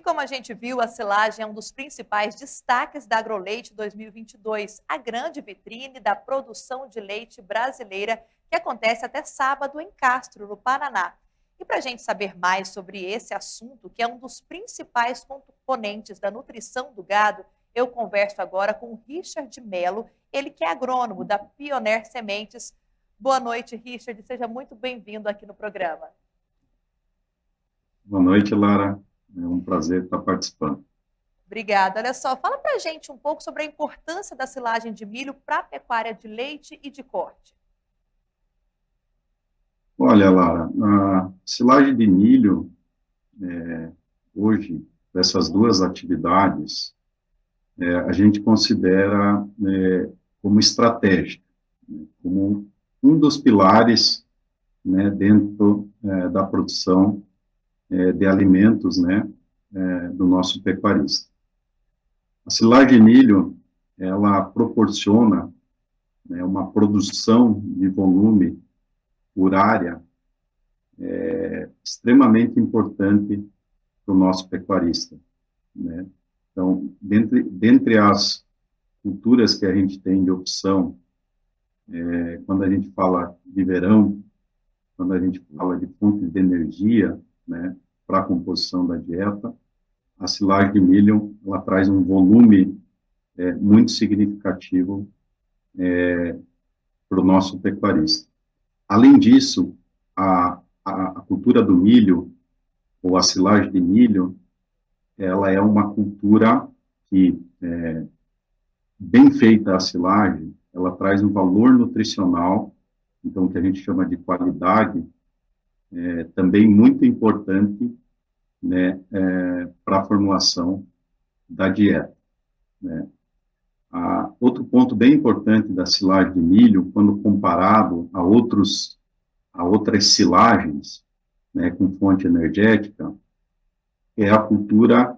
como a gente viu, a silagem é um dos principais destaques da AgroLeite 2022, a grande vitrine da produção de leite brasileira, que acontece até sábado em Castro, no Paraná. E para a gente saber mais sobre esse assunto, que é um dos principais componentes da nutrição do gado, eu converso agora com o Richard Melo, ele que é agrônomo da Pioneer Sementes. Boa noite, Richard, seja muito bem-vindo aqui no programa. Boa noite, Lara. É um prazer estar participando. Obrigada. Olha só, fala para a gente um pouco sobre a importância da silagem de milho para a pecuária de leite e de corte. Olha, Lara, a silagem de milho, hoje, dessas duas atividades, a gente considera como estratégica, né, como um dos pilares, né, dentro da produção de alimentos, né, do nosso pecuarista. A silagem de milho, ela proporciona, né, uma produção de volume por área extremamente importante para o nosso pecuarista, né? Então, dentre as culturas que a gente tem de opção, quando a gente fala de verão, quando a gente fala de fonte de energia, né, para a composição da dieta, a silagem de milho, ela traz um volume muito significativo para o nosso pecuarista. Além disso, a cultura do milho, ou a silagem de milho, ela é uma cultura que, bem feita a silagem, ela traz um valor nutricional, então, que a gente chama de qualidade, também muito importante, né, para a formulação da dieta, né. Outro ponto bem importante da silagem de milho, quando comparado a outras silagens, né, com fonte energética, é a cultura,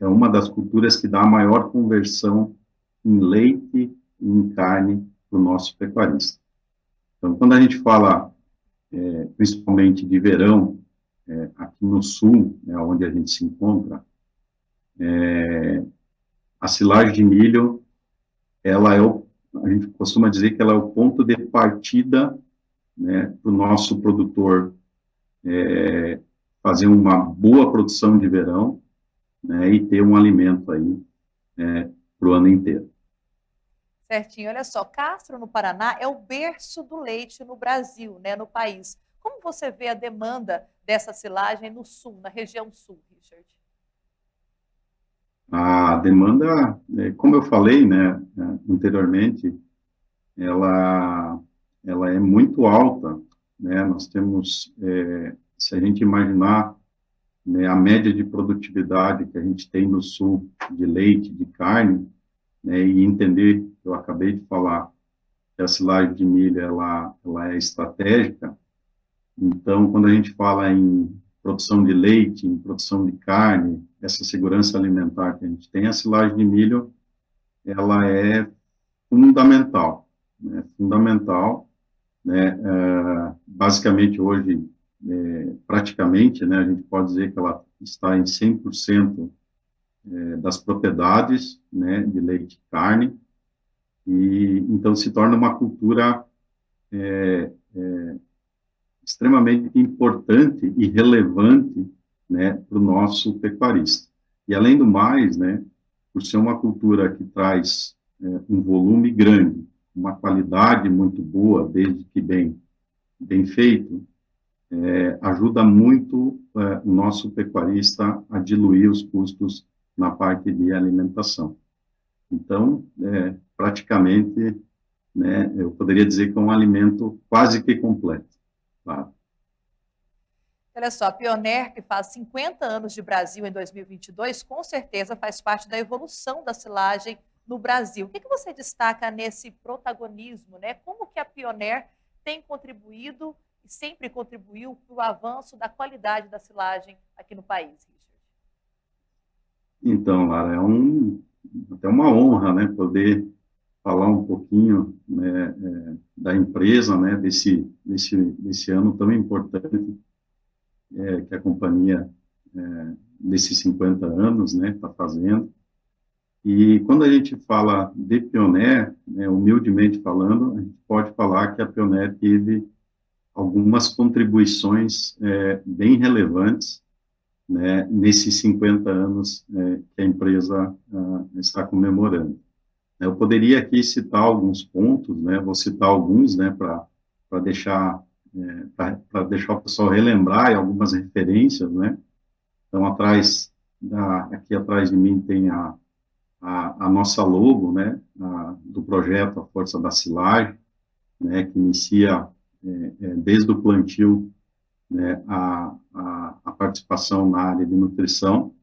é uma das culturas que dá a maior conversão em leite e em carne para o nosso pecuarista. Então, quando a gente fala, principalmente de verão, aqui no sul, né, onde a gente se encontra, a silagem de milho, ela a gente costuma dizer que ela é o ponto de partida, né, para o nosso produtor fazer uma boa produção de verão, né, e ter um alimento aí para o ano inteiro. Certinho, olha só, Castro, no Paraná, é o berço do leite no Brasil, né, no país. Como você vê a demanda dessa silagem no sul, na região sul, Richard? A demanda, como eu falei, né, anteriormente, ela, ela é muito alta, né, nós temos, se a gente imaginar, né, a média de produtividade que a gente tem no sul de leite, de carne, né, e entender, eu acabei de falar, que a silagem de milho, ela é estratégica. Então, quando a gente fala em produção de leite, em produção de carne, essa segurança alimentar que a gente tem, a silagem de milho, ela é fundamental, né? Fundamental, né? Basicamente, hoje, praticamente, né, a gente pode dizer que ela está em 100% das propriedades, né, de leite e carne, e então se torna uma cultura extremamente importante e relevante, né, para o nosso pecuarista. E além do mais, né, por ser uma cultura que traz um volume grande, uma qualidade muito boa, desde que bem feito, ajuda muito o nosso pecuarista a diluir os custos na parte de alimentação. Então, praticamente, né, eu poderia dizer que é um alimento quase que completo, tá? Olha só, a Pioneer, que faz 50 anos de Brasil em 2022, com certeza faz parte da evolução da silagem no Brasil. O que você destaca nesse protagonismo, né? Como que a Pioneer tem contribuído e sempre contribuiu para o avanço da qualidade da silagem aqui no país, Richard? Então, Lara, até uma honra, né, poder falar um pouquinho, né, da empresa, né, desse ano tão importante que a companhia nesses 50 anos, né, está fazendo. E quando a gente fala de Pioneer, né, humildemente falando, a gente pode falar que a Pioneer teve algumas contribuições bem relevantes, né, nesses 50 anos que a empresa está comemorando. Eu poderia aqui citar alguns pontos, né, vou citar alguns, né, para deixar para deixar o pessoal relembrar e algumas referências, né. Então, aqui atrás de mim tem a nossa logo, né, do projeto A Força da Silagem, né, que inicia desde o plantio, né, a participação na área de nutrição.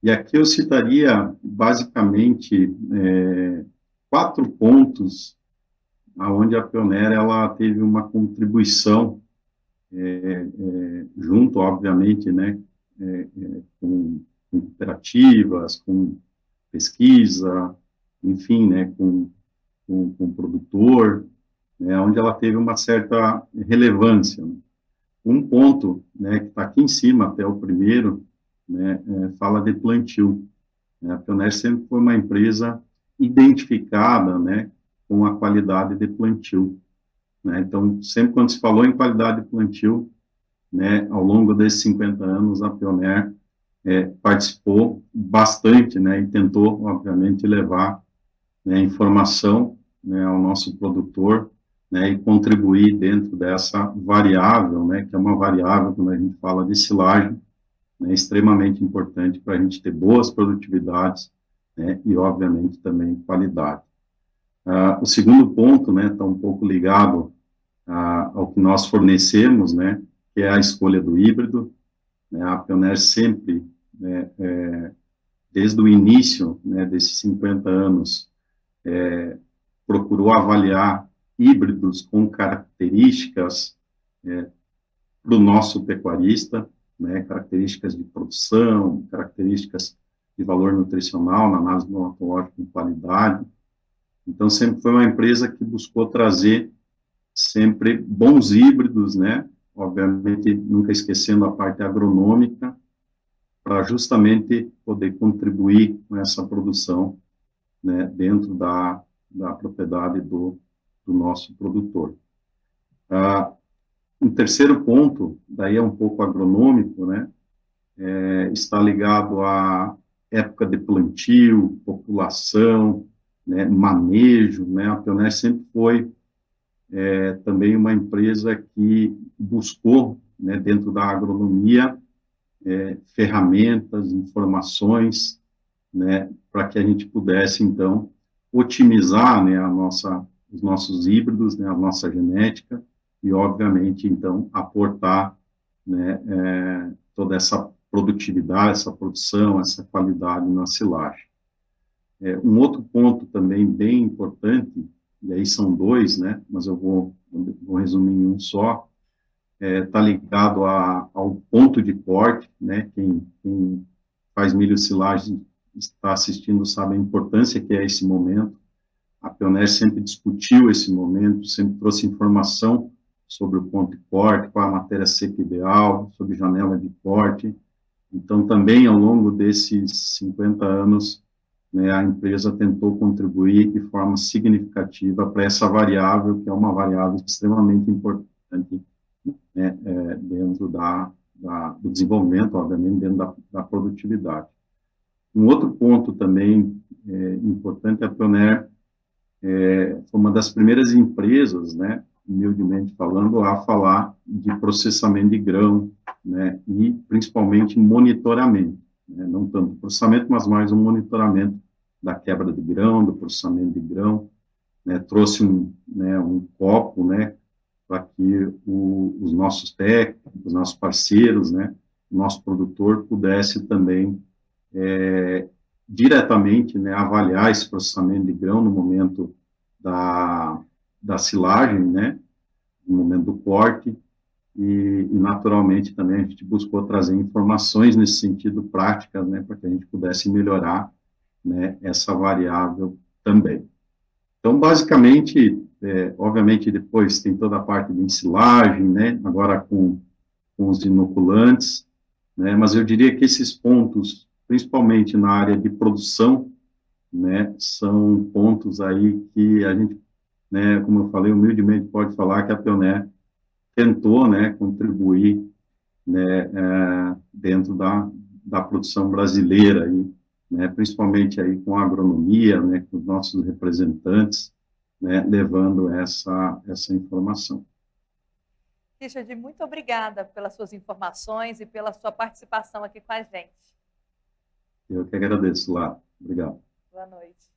E aqui eu citaria, basicamente, 4 pontos onde a Pioneer ela teve uma contribuição, junto, obviamente, né, com cooperativas, com pesquisa, enfim, né, com o produtor, né, onde ela teve uma certa relevância. Né. Um ponto, né, que está aqui em cima, até o primeiro, né, fala de plantio. Né. A Pioneer sempre foi uma empresa identificada, né, com a qualidade de plantio. Né. Então, sempre quando se falou em qualidade de plantio, né, ao longo desses 50 anos, a Pioneer participou bastante, né, e tentou, obviamente, levar, né, informação, né, ao nosso produtor, né, e contribuir dentro dessa variável, né, que é uma variável, quando a gente fala de silagem, né, extremamente importante para a gente ter boas produtividades, né, e, obviamente, também qualidade. O segundo ponto, né, está um pouco ligado ao que nós fornecemos, né, que é a escolha do híbrido, né. A Pioneer sempre, né, desde o início, né, desses 50 anos, procurou avaliar híbridos com características para o nosso pecuarista, né, características de produção, características de valor nutricional na análise morfológica de qualidade. Então, sempre foi uma empresa que buscou trazer sempre bons híbridos, né, obviamente nunca esquecendo a parte agronômica, para justamente poder contribuir com essa produção, né, dentro da propriedade do nosso produtor. Um terceiro ponto, daí é um pouco agronômico, né, está ligado à época de plantio, população, né, manejo, né. A Pioneer sempre foi também uma empresa que buscou, né, dentro da agronomia, ferramentas, informações, né, para que a gente pudesse, então, otimizar, né, os nossos híbridos, né, a nossa genética, e, obviamente, então, aportar, né, toda essa produtividade, essa produção, essa qualidade na silagem. Um outro ponto também bem importante, e aí são dois, né, mas eu vou resumir em um só, está ligado ao ponto de corte, né, quem faz milho silagem está assistindo sabe a importância que é esse momento. A Pioneer sempre discutiu esse momento, sempre trouxe informação sobre o ponto de corte, qual a matéria seca ideal, sobre janela de corte. Então, também ao longo desses 50 anos, né, a empresa tentou contribuir de forma significativa para essa variável, que é uma variável extremamente importante, né, dentro do desenvolvimento, obviamente, dentro da produtividade. Um outro ponto também importante, a Pioneer foi uma das primeiras empresas, né, humildemente falando, a falar de processamento de grão, né, e principalmente monitoramento, né, não tanto processamento, mas mais um monitoramento da quebra de grão, do processamento de grão, né, trouxe um copo, né, para que os nossos técnicos, os nossos parceiros, né, o nosso produtor pudesse também diretamente, né, avaliar esse processamento de grão no momento da silagem, né, no momento do corte, e naturalmente também a gente buscou trazer informações nesse sentido práticas, né, para que a gente pudesse melhorar, né, essa variável também. Então, basicamente, obviamente depois tem toda a parte de ensilagem, né, agora com os inoculantes, né, mas eu diria que esses pontos, principalmente na área de produção, né, são pontos aí que a gente, né, como eu falei, humildemente pode falar que a Pioneer tentou, né, contribuir, né, dentro da produção brasileira, aí, né, principalmente aí com a agronomia, né, com os nossos representantes, né, levando essa informação. Richard, muito obrigada pelas suas informações e pela sua participação aqui com a gente. Eu que agradeço, lá. Obrigado. Boa noite.